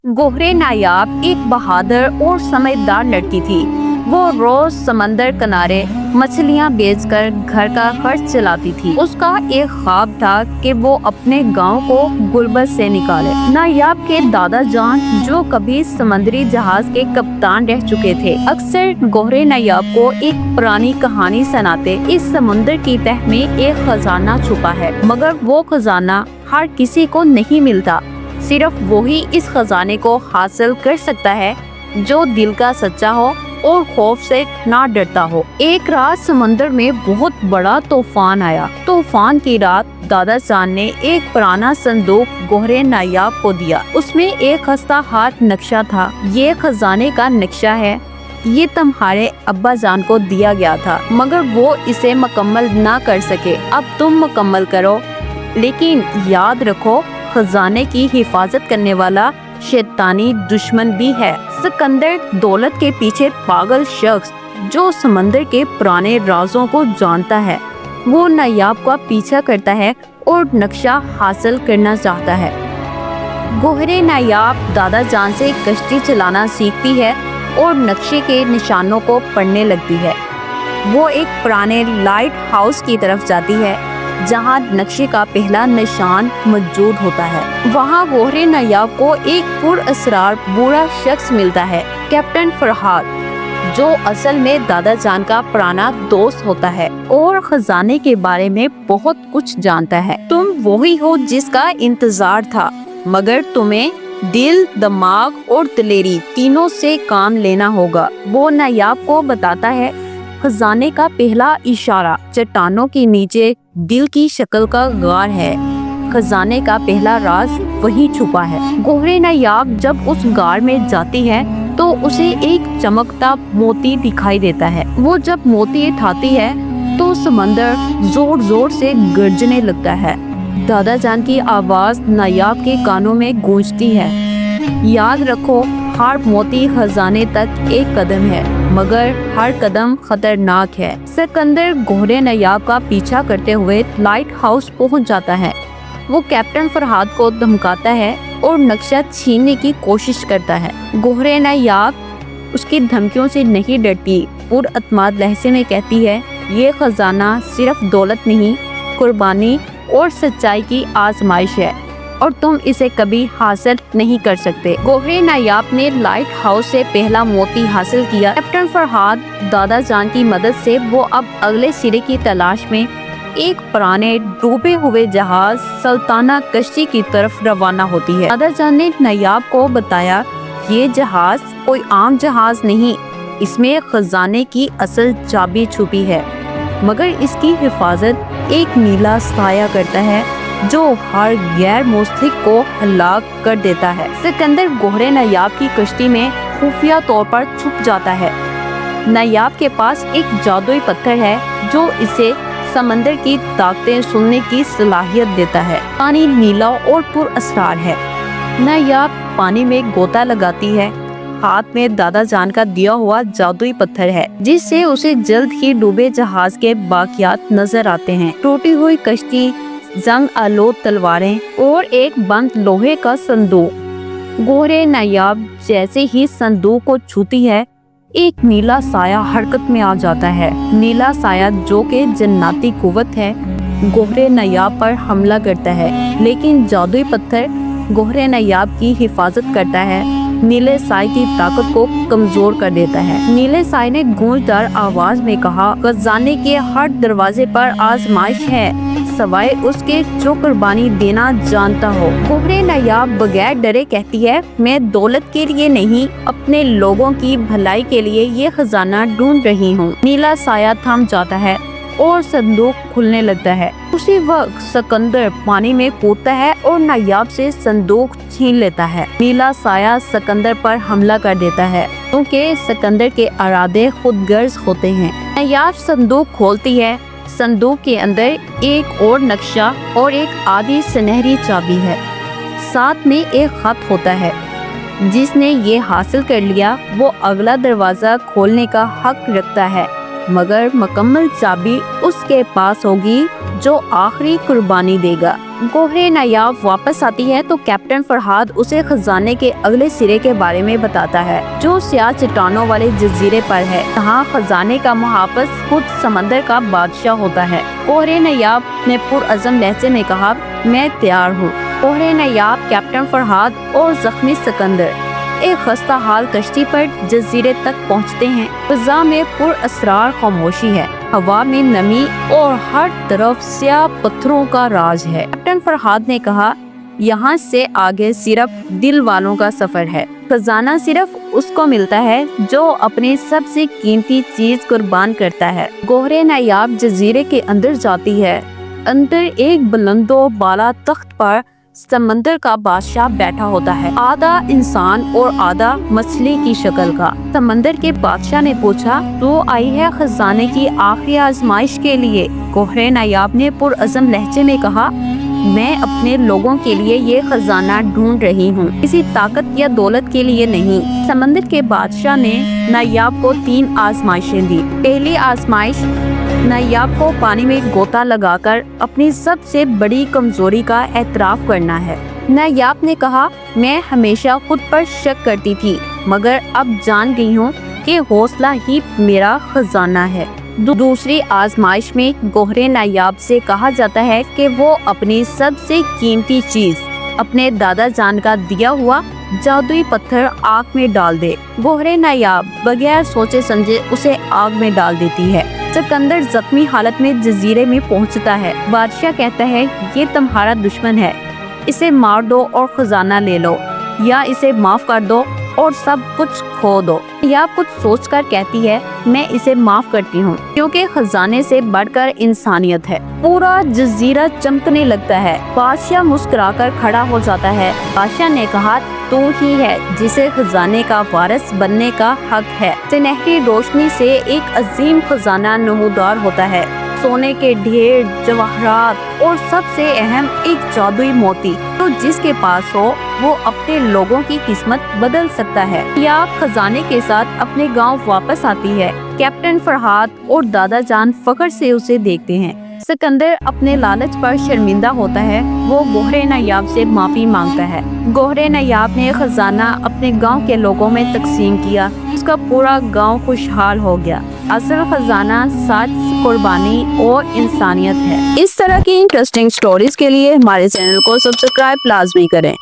गोहरे नायाब एक बहादुर और समझदार लड़की थी। वो रोज समंदर किनारे मछलियां बेचकर घर का खर्च चलाती थी। उसका एक ख्वाब था कि वो अपने गांव को गुर्बत से निकाले। नायाब के दादा जान, जो कभी समुद्री जहाज के कप्तान रह चुके थे, अक्सर गोहरे नायाब को एक पुरानी कहानी सुनाते। इस समुद्र की तह में एक खजाना छुपा है, मगर वो खजाना हर किसी को नहीं मिलता। सिर्फ वही इस खजाने को हासिल कर सकता है जो दिल का सच्चा हो और खौफ से ना डरता हो। एक रात समंदर में बहुत बड़ा तूफान आया। तूफान की रात दादा जान ने एक पुराना संदूक गोहरे नायाब को दिया। उसमें एक खस्ता हाथ नक्शा था। ये खजाने का नक्शा है, ये तुम्हारे अब्बा जान को दिया गया था, मगर वो इसे मुकम्मल ना कर सके। अब तुम मुकम्मल करो, लेकिन याद रखो खजाने की हिफाजत करने वाला शैतानी दुश्मन भी है। सिकंदर, दौलत के पीछे पागल शख्स जो समंदर के पुराने राजों को जानता है, वो नायाब का पीछा करता है और नक्शा हासिल करना चाहता है। गोहरे नायाब दादा जान से कश्ती चलाना सीखती है और नक्शे के निशानों को पढ़ने लगती है। वो एक पुराने लाइट हाउस की तरफ जाती है जहाँ नक्शे का पहला निशान मौजूद होता है। वहाँ गोहरे नायाब को एक पुरअसरार बुरा शख्स मिलता है, कैप्टन फरहाद, जो असल में दादा जान का पुराना दोस्त होता है और खजाने के बारे में बहुत कुछ जानता है। तुम वही हो जिसका इंतजार था, मगर तुम्हें दिल, दिमाग और दिलेरी तीनों से काम लेना होगा। वो नायाब को बताता है खजाने का पहला इशारा चट्टानों के नीचे दिल की शक्ल का गार है। खजाने का पहला राज वही छुपा है। गोहरे नायाब जब उस गार में जाती है तो उसे एक चमकता मोती दिखाई देता है। वो जब मोती उठाती है तो समंदर जोर जोर से गरजने लगता है। दादा जान की आवाज नायाब के कानों में गूंजती है, याद रखो हर मोती खजाने तक एक कदम है, मगर हर कदम खतरनाक है। सिकंदर गोहरे नायाब का पीछा करते हुए लाइट हाउस पहुंच जाता है। वो कैप्टन फरहाद को धमकाता है और नक्शा छीनने की कोशिश करता है। गोहरे नायाब उसकी धमकियों से नहीं डरती, पुरअतमाद लहजे में कहती है, ये खजाना सिर्फ दौलत नहीं, कुर्बानी और सच्चाई की आजमाइश है और तुम इसे कभी हासिल नहीं कर सकते। गोहरे नायाब ने लाइट हाउस से पहला मोती हासिल किया। कैप्टन फरहाद दादा जान की मदद से वो अब अगले सिरे की तलाश में एक पुराने डूबे हुए जहाज सुल्ताना कश्ती की तरफ रवाना होती है। दादा जान ने नायाब को बताया, ये जहाज कोई आम जहाज नहीं, इसमें खजाने की असल चाबी छुपी है, मगर इसकी हिफाजत एक नीला साया करता है जो हर गैर मुस्तहिक को हलाक कर देता है। सिकंदर गोहरे नायाब की कश्ती में खुफिया तौर पर छुप जाता है। नायाब के पास एक जादुई पत्थर है जो इसे समंदर की ताकतें सुनने की सलाहियत देता है। पानी नीला और पुरअसरार है। नायाब पानी में गोता लगाती है। हाथ में दादा जान का दिया हुआ जादुई पत्थर है, जिससे उसे जल्द ही डूबे जहाज के बाकियात नजर आते हैं। टूटी हुई कश्ती, जंग आलूद तलवारें और एक बंद लोहे का संदूक। गोहरे नायाब जैसे ही संदूक को छूती है, एक नीला साया हरकत में आ जाता है। नीला साया, जो कि जन्नती कुव्वत है, गोहरे नायाब पर हमला करता है, लेकिन जादुई पत्थर गोहरे नायाब की हिफाजत करता है। नीले साए की ताकत को कमजोर कर देता है। नीले साए ने गूंजदार आवाज में कहा, खजाने के हर दरवाजे पर आजमाइश है, सवाए उसके जो कुर्बानी देना जानता हो। गोहरे नायाब बगैर डरे कहती है, मैं दौलत के लिए नहीं, अपने लोगों की भलाई के लिए ये खजाना ढूंढ रही हूँ। नीला साया थम जाता है और संदूक खुलने लगता है। उसी वक्त सिकंदर पानी में कूदता है और नायाब से संदूक छीन लेता है। नीला साया सिकंदर पर हमला कर देता है, क्योंकि सिकंदर के इरादे खुदगर्ज होते हैं। नायाब संदूक खोलती है। संदूक के अंदर एक और नक्शा और एक आधी सुनहरी चाबी है। साथ में एक खत होता है। जिसने ये हासिल कर लिया वो अगला दरवाजा खोलने का हक रखता है, मगर मुकम्मल चाबी उसके पास होगी जो आखिरी कुर्बानी देगा। गोहरे नायाब वापस आती है तो कैप्टन फरहाद उसे खजाने के अगले सिरे के बारे में बताता है, जो स्याह चट्टानों वाले जजीरे पर है, जहाँ खजाने का मुहाफिज खुद समंदर का बादशाह होता है। गोहरे नायाब ने पुरअज़म लहजे में कहा, मैं तैयार हूँ। गोहरे नायाब, कैप्टन फरहाद और जख्मी सिकंदर एक खस्ता हाल कश्ती पर जजीरे तक पहुँचते हैं। फिजा में पुरअसरार खामोशी है, हवा में नमी और हर तरफ स्याह पत्थरों का राज है। कैप्टन फरहाद ने कहा, यहाँ से आगे सिर्फ दिल वालों का सफर है। खजाना सिर्फ उसको मिलता है जो अपनी सबसे कीमती चीज कुर्बान करता है। गोहरे नायाब जजीरे के अंदर जाती है। अंदर एक बुलंदो बाला तख्त पर समंदर का बादशाह बैठा होता है, आधा इंसान और आधा मछली की शक्ल का। समंदर के बादशाह ने पूछा, तू आई है खजाने की आखिरी आजमाइश के लिए? गोहरे नायाब ने पुरअज़म लहजे में कहा, मैं अपने लोगों के लिए ये खजाना ढूंढ रही हूँ, किसी ताकत या दौलत के लिए नहीं। समंदर के बादशाह ने नायाब को 3 आजमाइशें दी। पहली आजमाइश, नायाब को पानी में गोता लगाकर अपनी सबसे बड़ी कमजोरी का एतराफ करना है। नायाब ने कहा, मैं हमेशा खुद पर शक करती थी, मगर अब जान गई हूँ कि हौसला ही मेरा खजाना है। दूसरी आजमाइश में गोहरे नायाब से कहा जाता है कि वो अपनी सबसे कीमती चीज, अपने दादा जान का दिया हुआ जादुई पत्थर आग में डाल दे। गोहरे नायाब बगैर सोचे समझे उसे आग में डाल देती है। सिकंदर जख्मी हालत में जजीरे में पहुंचता है। बादशाह कहता है, ये तुम्हारा दुश्मन है, इसे मार दो और खजाना ले लो, या इसे माफ कर दो और सब कुछ खो दो। या कुछ सोचकर कहती है, मैं इसे माफ करती हूँ, क्योंकि खजाने से बढ़कर इंसानियत है। पूरा जजीरा चमकने लगता है। बादशाह मुस्कुराकर खड़ा हो जाता है। बादशाह ने कहा, तू ही है जिसे खजाने का वारिस बनने का हक है। सुनहरी रोशनी से एक अजीम खजाना नमूदार होता है, सोने के ढेर, जवाहरात और सबसे अहम एक जादुई मोती, तो जिसके पास हो वो अपने लोगों की किस्मत बदल सकता है। या खजाने के साथ अपने गांव वापस आती है। कैप्टन फरहाद और दादा जान फख्र से उसे देखते हैं। सिकंदर अपने लालच पर शर्मिंदा होता है। वो गोहरे नायाब से माफी मांगता है। गोहरे नायाब ने खजाना अपने गांव के लोगों में तकसीम किया। उसका पूरा गांव खुशहाल हो गया। असल खजाना सच, कुर्बानी और इंसानियत है। इस तरह की इंटरेस्टिंग स्टोरीज के लिए हमारे चैनल को सब्सक्राइब लाजमी करें।